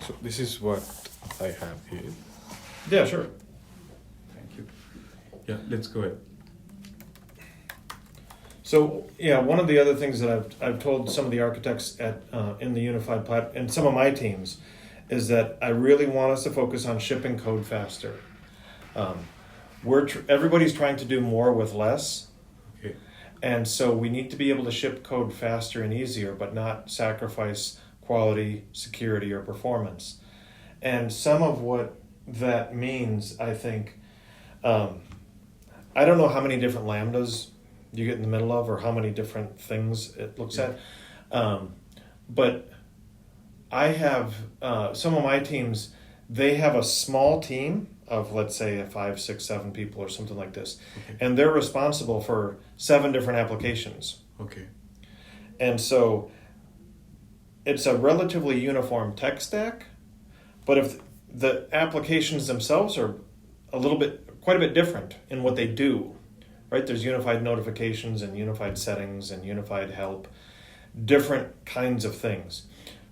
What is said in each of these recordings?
So this is what I have here. Yeah, sure. Thank you. Yeah, let's go ahead. So yeah, one of the other things that I've told some of the architects at in the unified platform and some of my teams is that I really want us to focus on shipping code faster. Everybody's trying to do more with less. Okay. And so we need to be able to ship code faster and easier, but not sacrifice quality, security, or performance. And some of what that means, I think, I don't know how many different lambdas you get in the middle of or how many different things it looks at. But I have some of my teams, they have a small team of, let's say, 5, 6, 7 people or something like this. Okay. And they're responsible for 7 different applications. Okay. And so it's a relatively uniform tech stack, but if the applications themselves are quite a bit different in what they do, right? There's unified notifications and unified settings and unified help, different kinds of things.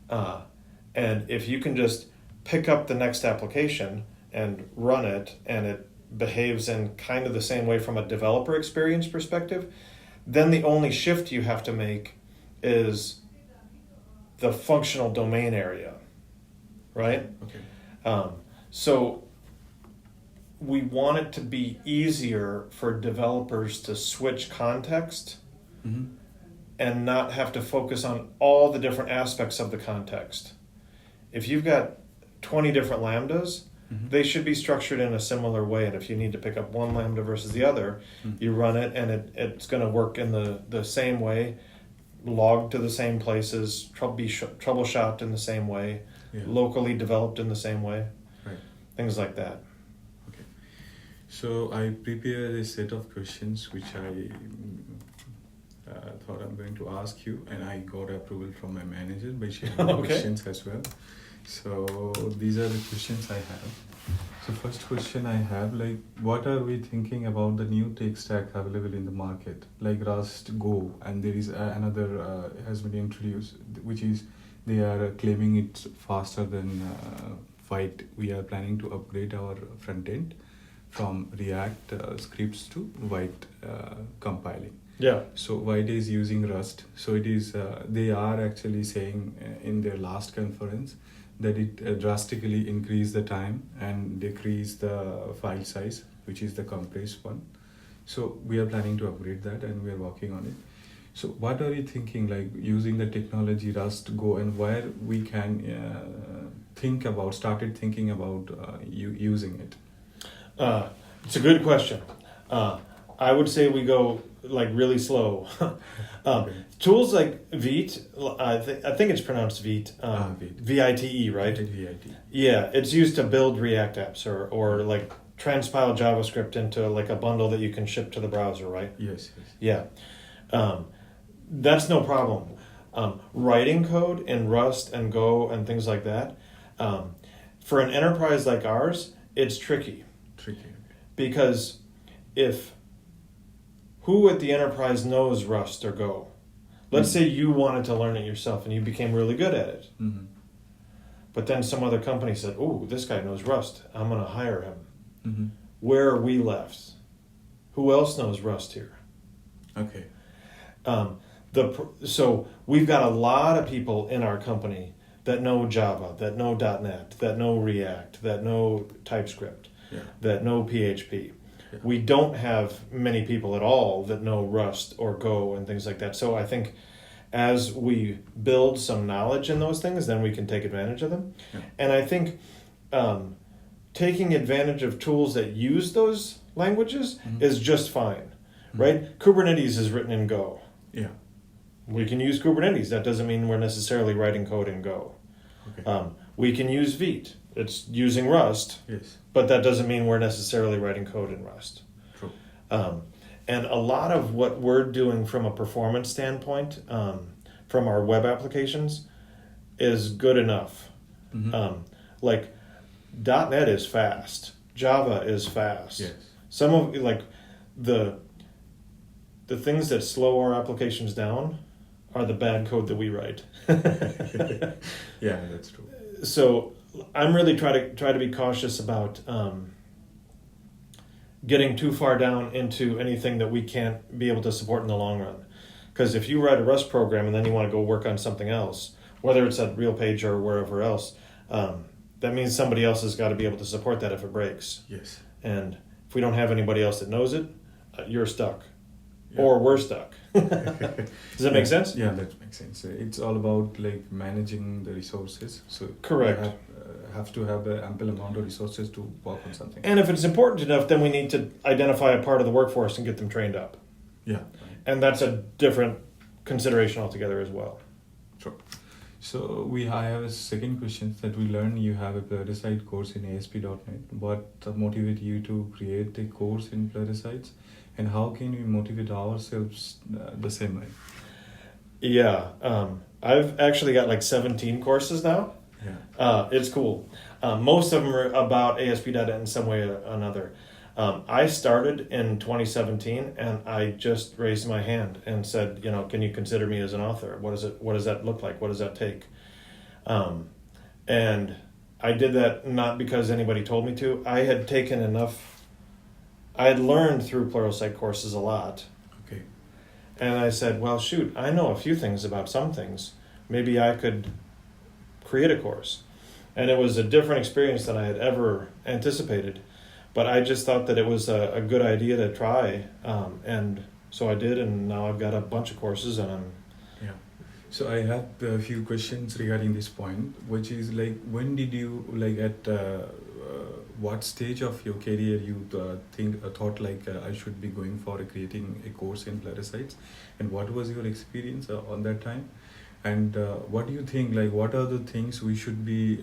And if you can just pick up the next application and run it, and it behaves in kind of the same way from a developer experience perspective, then the only shift you have to make is the functional domain area, right? Okay. So we want it to be easier for developers to switch context and not have to focus on all the different aspects of the context. If you've got 20 different lambdas, they should be structured in a similar way. And if you need to pick up one lambda versus the other, you run it and it's going to work in the same way, logged to the same places, troubleshot in the same way, locally developed in the same way, right? Things like that. Okay. So I prepared a set of questions which I thought I'm going to ask you, and I got approval from my manager by sharing the questions as well. So these are the questions I have. So first question I have, like, what are we thinking about the new tech stack available in the market, like Rust, Go, and there is another has been introduced, which is they are claiming it's faster than Vite. We are planning to upgrade our front end from React scripts to Vite compiling. Yeah. So Vite is using Rust. So it is they are actually saying in their last conference that it drastically increase the time and decrease the file size, which is the compressed one. So we are planning to upgrade that, and we are working on it. So what are you thinking, like using the technology Rust, Go, and where we can started thinking about using it? It's a good question. I would say we go like really slow. Tools like Vite, I think it's pronounced Vite, Vite. V-I-T-E, right? Vite. Yeah, it's used to build React apps or like transpile JavaScript into like a bundle that you can ship to the browser, right? Yes. Yeah. That's no problem. Writing code in Rust and Go and things like that, for an enterprise like ours, it's tricky. Because who at the enterprise knows Rust or Go? Let's say you wanted to learn it yourself and you became really good at it. But then some other company said, "Oh, this guy knows Rust. I'm going to hire him." Where are we left? Who else knows Rust here? Okay. So we've got a lot of people in our company that know Java, that know .NET, that know React, that know TypeScript, that know PHP. Yeah. We don't have many people at all that know Rust or Go and things like that. So I think as we build some knowledge in those things, then we can take advantage of them. Yeah. And I think taking advantage of tools that use those languages is just fine, right? Kubernetes is written in Go. Yeah. We can use Kubernetes. That doesn't mean we're necessarily writing code in Go. Okay. We can use Vite. It's using Rust. Yes. But that doesn't mean we're necessarily writing code in Rust. True. And a lot of what we're doing from a performance standpoint, from our web applications, is good enough. Like .NET is fast. Java is fast. Yes. Some of like the things that slow our applications down are the bad code that we write. Yeah, that's true. so I'm really try to be cautious about getting too far down into anything that we can't be able to support in the long run. Because if you write a Rust program and then you want to go work on something else, whether it's at RealPage or wherever else, that means somebody else has got to be able to support that if it breaks. Yes. And if we don't have anybody else that knows it, you're stuck. Yeah. Or we're stuck. Does that make sense? Yeah, that makes sense. It's all about like managing the resources. So correct. You have to have an ample amount of resources to work on something. And if it's important enough, then we need to identify a part of the workforce and get them trained up. Yeah. And that's a different consideration altogether as well. Sure. So I have a second question that we learned you have a Pluralsight course in ASP.NET. What motivated you to create a course in Pluralsight? And how can we motivate ourselves the same way? Yeah, I've actually got like 17 courses now. Yeah. It's cool. Most of them are about ASP.NET in some way or another. I started in 2017 and I just raised my hand and said, can you consider me as an author? What does that look like? What does that take? And I did that not because anybody told me to. I had learned through Pluralsight courses a lot. Okay. And I said, well, shoot, I know a few things about some things. Maybe I could create a course. And it was a different experience than I had ever anticipated. But I just thought that it was a good idea to try. And so I did, and now I've got a bunch of courses. Yeah. So I have a few questions regarding this point, which is like, when did you, what stage of your career you thought I should be going for creating a course in Pluralsight, and what was your experience on that time, and what do you think, what are the things we should be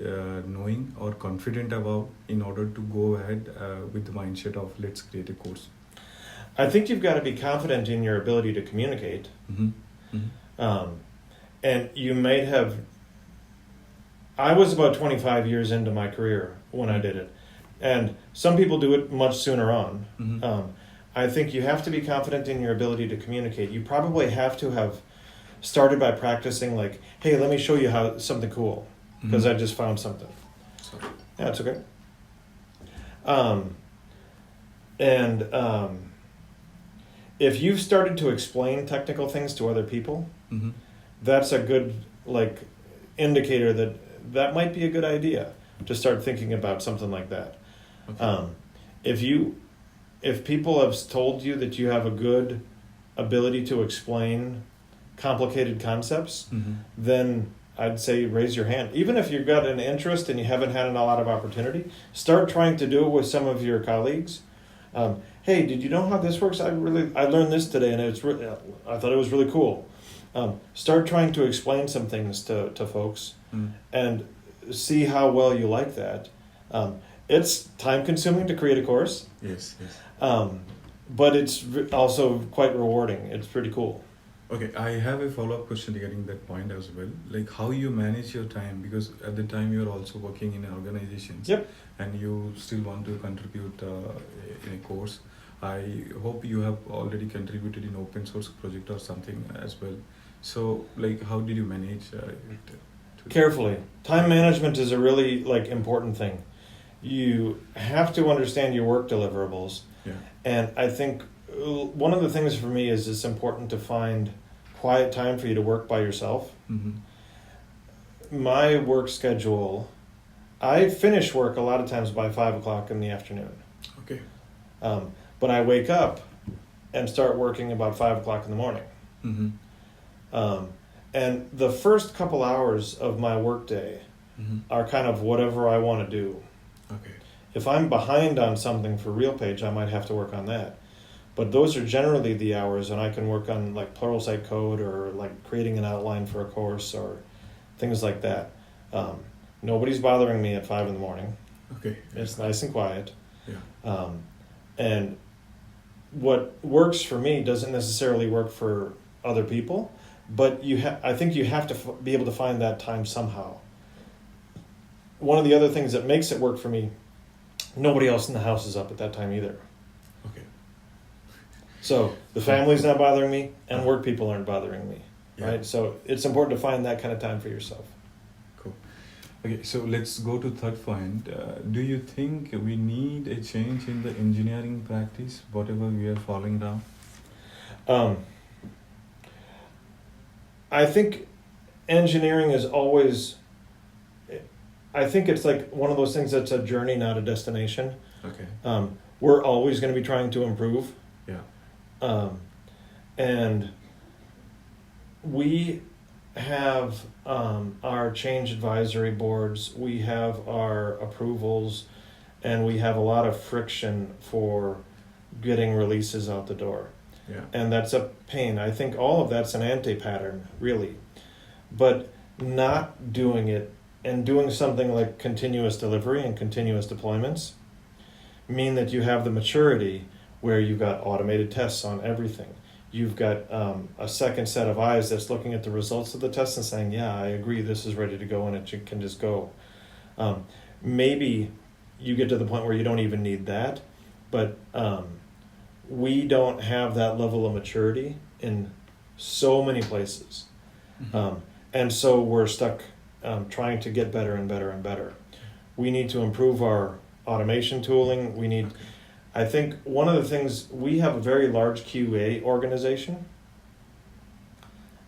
knowing or confident about in order to go ahead with the mindset of let's create a course? I think you've got to be confident in your ability to communicate. Mm-hmm. Mm-hmm. And you might have, I was about 25 years into my career when I did it. And some people do it much sooner on. Mm-hmm. I think you have to be confident in your ability to communicate. You probably have to have started by practicing hey, let me show you how something cool, because I just found something. Sorry. Yeah, it's okay. If you've started to explain technical things to other people, mm-hmm. that's a good indicator that might be a good idea to start thinking about something like that. Okay. If people have told you that you have a good ability to explain complicated concepts, mm-hmm. then I'd say raise your hand. Even if you've got an interest and you haven't had a lot of opportunity, start trying to do it with some of your colleagues. Hey, did you know how this works? I learned this today, and I thought it was really cool. Start trying to explain some things to folks, and see how well you like that. It's time consuming to create a course. Yes. But it's also quite rewarding. It's pretty cool. Okay, I have a follow-up question regarding that point as well. How you manage your time, because at the time you're also working in organizations. Yep. And you still want to contribute in a course. I hope you have already contributed in open source project or something as well. So, how did you manage it? Carefully. Time management is a really important thing. You have to understand your work deliverables. Yeah. And I think one of the things for me is it's important to find quiet time for you to work by yourself. Mm-hmm. My work schedule, I finish work a lot of times by 5 o'clock in the afternoon. Okay. But I wake up and start working about 5 o'clock in the morning. Mm-hmm. And the first couple hours of my workday mm-hmm. are kind of whatever I want to do. Okay. If I'm behind on something for RealPage, I might have to work on that. But those are generally the hours, and I can work on Pluralsight code or creating an outline for a course or things like that. Nobody's bothering me at 5 in the morning. Okay. It's nice and quiet. Yeah. And what works for me doesn't necessarily work for other people, but I think you have to be able to find that time somehow. One of the other things that makes it work for me, nobody else in the house is up at that time either. Okay. So the family's not bothering me, and work people aren't bothering me, Yeah. right? So it's important to find that kind of time for yourself. Cool. Okay, so let's go to third point. Do you think we need a change in the engineering practice, whatever we are falling down? Um, I think engineering is always, I think it's like one of those things that's a journey, not a destination. Okay. We're always going to be trying to improve. Yeah. And we have our change advisory boards, we have our approvals, and we have a lot of friction for getting releases out the door. Yeah. And that's a pain. I think all of that's an anti-pattern, really. But not doing it and doing something like continuous delivery and continuous deployments mean that you have the maturity where you've got automated tests on everything. You've got a second set of eyes that's looking at the results of the test and saying, yeah, I agree, this is ready to go, and it can just go. Maybe you get to the point where you don't even need that, but we don't have that level of maturity in so many places. Mm-hmm. And so we're stuck trying to get better and better and better. We need to improve our automation tooling. We need... Okay. I think one of the things, we have a very large QA organization,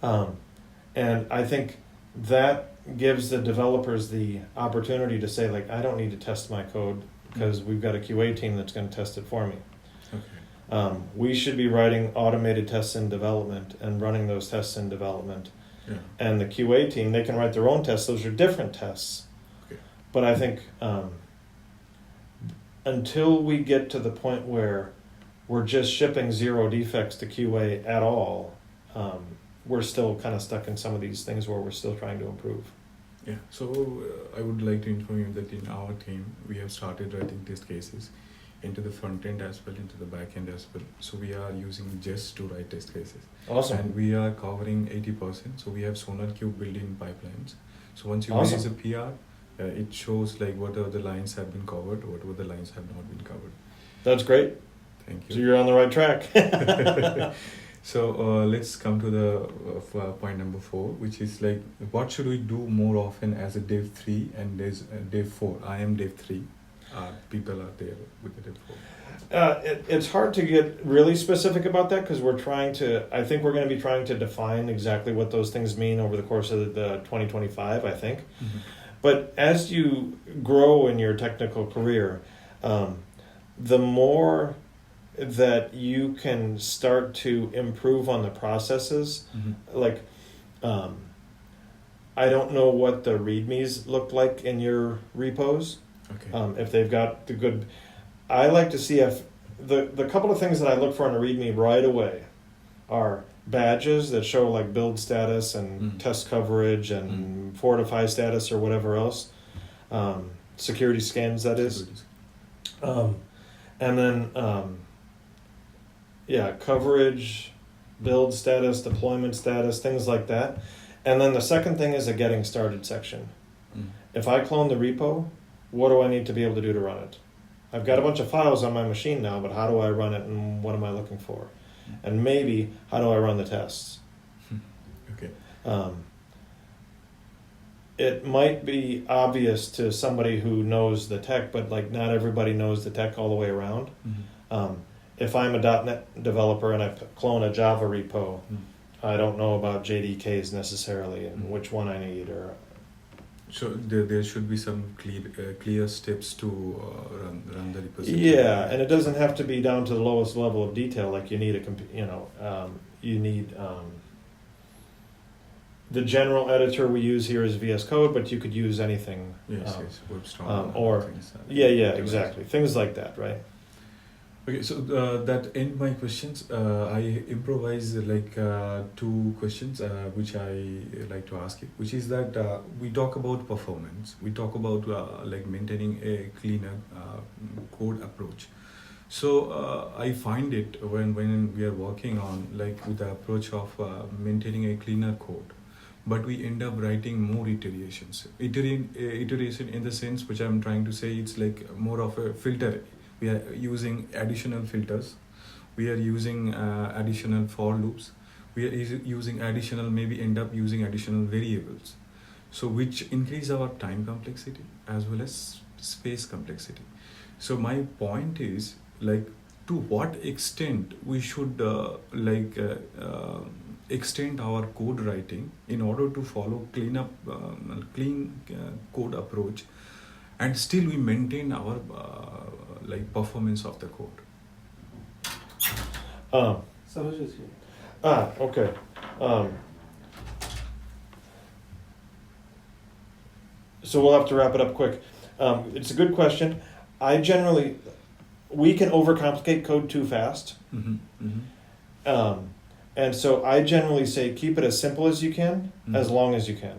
and I think that gives the developers the opportunity to say, like, I don't need to test my code because we've got a QA team that's going to test it for me. Okay. We should be writing automated tests in development and running those tests in development. Yeah. And the QA team, they can write their own tests. Those are different tests. Okay. But I think... until we get to the point where we're just shipping zero defects to QA at all, we're still kind of stuck in some of these things where we're still trying to improve. Yeah, so I would like to inform you that in our team, we have started writing test cases into the front end as well, into the back end as well. So we are using Jest to write test cases. Awesome. And we are covering 80%. So we have SonarQube built-in pipelines. So once you Awesome. release a PR, it shows like what are the lines have been covered, what are the lines have not been covered. That's great. Thank you. So you're on the right track. So let's come to the point number 4, which is like, what should we do more often as a Dev 3 and as Dev 4? I am Dev 3. People are there with the Dev 4. It's hard to get really specific about that because I think we're going to be trying to define exactly what those things mean over the course of the 2025, I think. Mm-hmm. But as you grow in your technical career, the more that you can start to improve on the processes, mm-hmm. like I don't know what the READMEs look like in your repos. Okay. If they've got the good, I like to see if the couple of things that I look for in a README right away are badges that show like build status and test coverage and fortify status or whatever else, security scans, that is, and then coverage, build status, deployment status, things like that. And then the second thing is a getting started section. If I clone the repo, what do I need to be able to do to run it? I've got a bunch of files on my machine now, but how do I run it and what am I looking for? And maybe, how do I run the tests? Okay. It might be obvious to somebody who knows the tech, but like not everybody knows the tech all the way around. Mm-hmm. If I'm a .NET developer and I clone a Java repo, I don't know about JDKs necessarily and which one I need. So there should be some clear steps to run the repository. Yeah, and it doesn't have to be down to the lowest level of detail. Like you need the general editor we use here is VS Code, but you could use anything. Yes, WebStorm. Or exactly, things like that, right? Okay, so that end my questions. I improvise like 2 questions which I like to ask you, which is that we talk about performance, we talk about like maintaining a cleaner code approach. So I find it when we are working on like with the approach of maintaining a cleaner code, but we end up writing more iterations. Iteration in the sense which I'm trying to say, it's like more of a filter. We are using additional filters. We are using additional for loops. We are using additional, maybe end up using additional variables. so which increase our time complexity as well as space complexity. So my point is, like, to what extent we should extend our code writing in order to follow clean code approach, and still we maintain our performance of the code. Samaj is here. Okay. So we'll have to wrap it up quick. It's a good question. We can overcomplicate code too fast. Mm-hmm. Mm-hmm. And so I generally say keep it as simple as you can, as long as you can.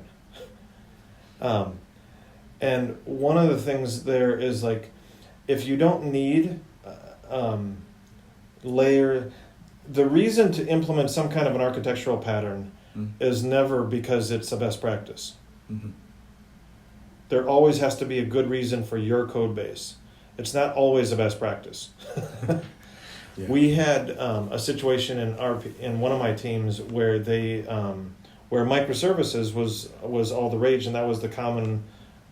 And one of the things there is, like, if you don't need the reason to implement some kind of an architectural pattern is never because it's a best practice. Mm-hmm. There always has to be a good reason for your code base. It's not always a best practice. Yeah. We had a situation in one of my teams where where microservices was all the rage, and that was the common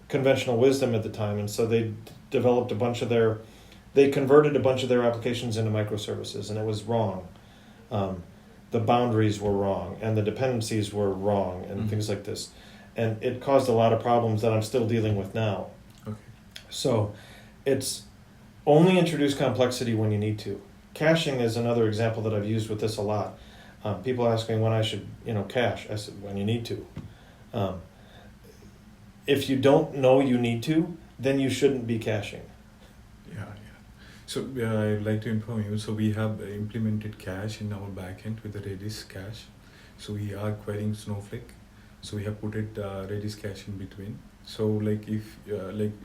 conventional wisdom at the time. And so they developed they converted a bunch of their applications into microservices, and it was wrong. The boundaries were wrong, and the dependencies were wrong, and things like this. And it caused a lot of problems that I'm still dealing with now. Okay. So it's only introduce complexity when you need to. Caching is another example that I've used with this a lot. People ask me when I should, cache. I said, when you need to. If you don't know you need to, then you shouldn't be caching. Yeah. So I'd like to inform you. So we have implemented cache in our backend with the Redis cache. So we are querying Snowflake. So we have put it Redis cache in between. So like if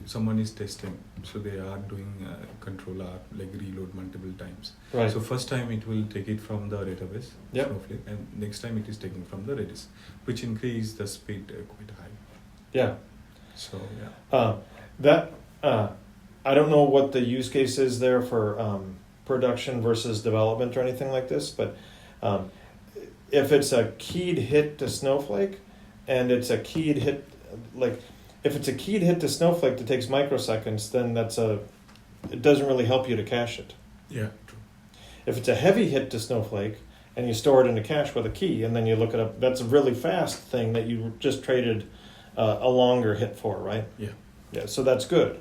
someone is testing, so they are doing control R, like reload multiple times. Right. So first time it will take it from the database, Yep. Snowflake, and next time it is taking from the Redis, which increase the speed quite high. Yeah. So yeah. I don't know what the use case is there for production versus development or anything like this, but if it's a keyed hit to Snowflake, and it's a keyed hit, like if it's a keyed hit to Snowflake that takes microseconds, then it doesn't really help you to cache it. Yeah, true. If it's a heavy hit to Snowflake and you store it in a cache with a key and then you look it up, that's a really fast thing that you just traded a longer hit for, right? Yeah. Yeah, so that's good.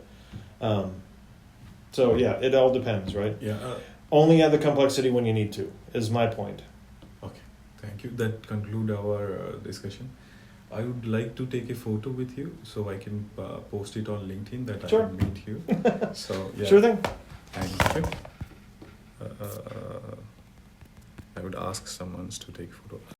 So yeah, it all depends, right? Yeah. Only add the complexity when you need to, is my point. Okay, thank you. That conclude our discussion. I would like to take a photo with you so I can post it on LinkedIn that Sure. I can meet you. So yeah. Sure thing. Thank you. I would ask someone to take photo.